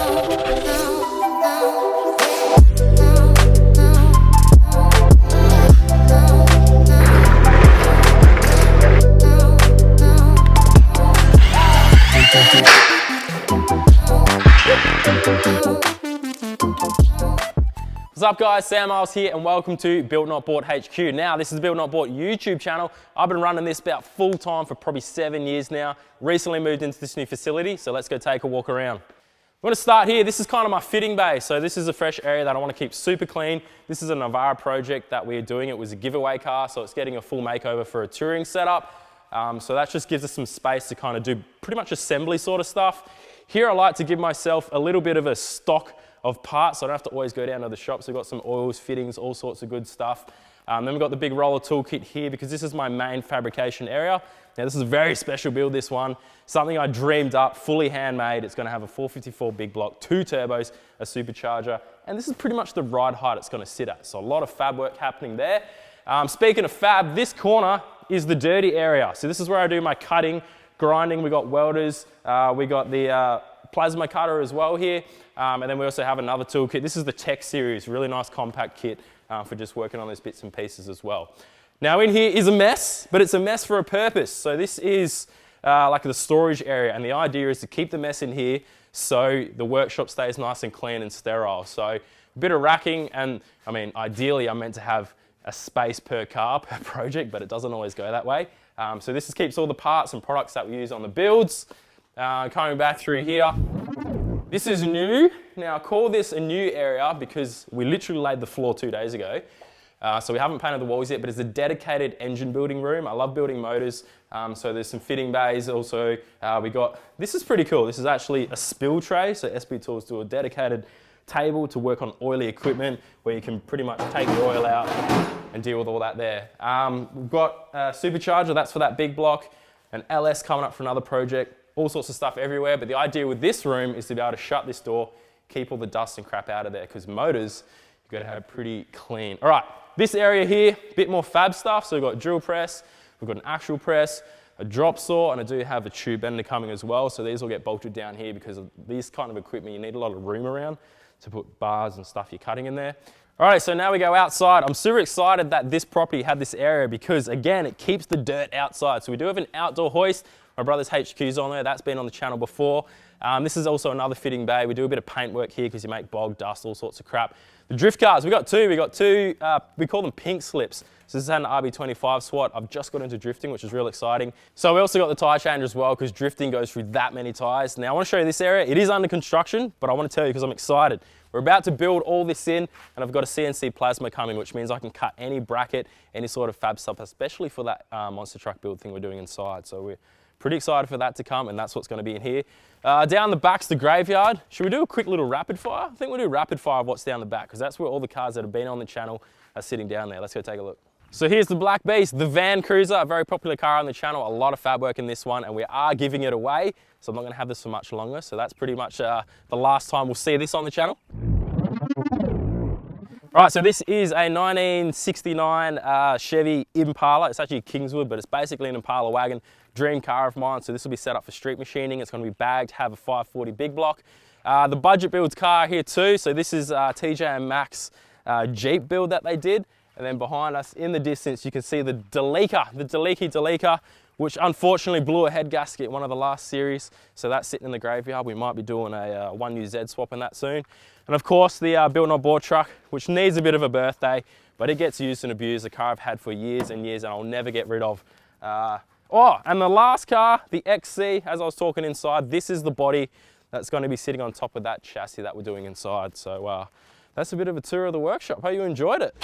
What's up guys, Sam Eyles here and welcome to Built Not Bought HQ. Now this is the Built Not Bought YouTube channel. I've been running this about full time for probably 7 years now. Recently moved into this new facility, so let's go take a walk around. I'm going to start here. This is kind of my fitting bay. So this is a fresh area that I want to keep super clean. This is a Navara project that we're doing. It was a giveaway car, so it's getting a full makeover for a touring setup. So that just gives us some space to kind of do pretty much assembly sort of stuff. Here I like to give myself a little bit of a stock of parts, so I don't have to always go down to the shop. So we've got some oils, fittings, all sorts of good stuff. Then we've got the big roller toolkit here because this is my main fabrication area. Now this is a very special build, this one. Something I dreamed up, fully handmade. It's gonna have a 454 big block, 2 turbos, a supercharger, and this is pretty much the ride height it's gonna sit at. So a lot of fab work happening there. Speaking of fab, this corner is the dirty area. So this is where I do my cutting, grinding. We got welders, we got the plasma cutter as well here. And then we also have another toolkit. This is the Tech series, really nice compact kit for just working on those bits and pieces as well. Now in here is a mess, but it's a mess for a purpose. So this is like the storage area, and the idea is to keep the mess in here so the workshop stays nice and clean and sterile. So a bit of racking, and I mean, ideally I'm meant to have a space per car, per project, but it doesn't always go that way. So this just keeps all the parts and products that we use on the builds. Coming back through here, this is new. Now I call this a new area because we literally laid the floor 2 days ago. So we haven't painted the walls yet, but it's a dedicated engine building room. I love building motors. So there's some fitting bays also. We got, this is pretty cool. This is actually a spill tray. So SP Tools do a dedicated table to work on oily equipment where you can pretty much take the oil out and deal with all that there. We've got a supercharger, that's for that big block, an LS coming up for another project, all sorts of stuff everywhere. But the idea with this room is to be able to shut this door, keep all the dust and crap out of there, because motors, you've got to have pretty clean. All right, this area here, a bit more fab stuff. So we've got a drill press, we've got an actual press, a drop saw, and I do have a tube bender coming as well. So these will get bolted down here because of these kind of equipment, you need a lot of room around to put bars and stuff you're cutting in there. All right, so now we go outside. I'm super excited that this property had this area because, again, it keeps the dirt outside. So we do have an outdoor hoist. My brother's HQ's on there. That's been on the channel before. This is also another fitting bay. We do a bit of paint work here because you make bog, dust, all sorts of crap. The drift cars, we got two. We call them pink slips. So this is an RB25 SWAT. I've just got into drifting, which is real exciting. So we also got the tyre changer as well because drifting goes through that many tyres. Now I want to show you this area. It is under construction, but I want to tell you because I'm excited. We're about to build all this in, and I've got a CNC plasma coming, which means I can cut any bracket, any sort of fab stuff, especially for that monster truck build thing we're doing inside. So we're pretty excited for that to come, and that's what's going to be in here. Down the back's the graveyard. Should we do a quick little rapid fire? I think we'll do rapid fire of what's down the back, because that's where all the cars that have been on the channel are sitting down there. Let's go take a look. So here's the Black Beast, the van cruiser, a very popular car on the channel. A lot of fab work in this one, and we are giving it away. So I'm not going to have this for much longer. So that's pretty much the last time we'll see this on the channel. All right, so this is a 1969 Chevy Impala. It's actually a Kingswood, but it's basically an Impala wagon. Dream car of mine, so this will be set up for street machining. It's going to be bagged, have a 540 big block. The budget builds car here too. So this is TJ and Max Jeep build that they did. And then behind us in the distance, you can see the Deleika, which unfortunately blew a head gasket in one of the last series. So that's sitting in the graveyard. We might be doing a 1UZ swap in that soon. And of course the Built Not Bought truck, which needs a bit of a birthday, but it gets used and abused. A car I've had for years and years and I'll never get rid of. Oh, and the last car, the XC, as I was talking inside, this is the body that's going to be sitting on top of that chassis that we're doing inside. So that's a bit of a tour of the workshop. Hope you enjoyed it.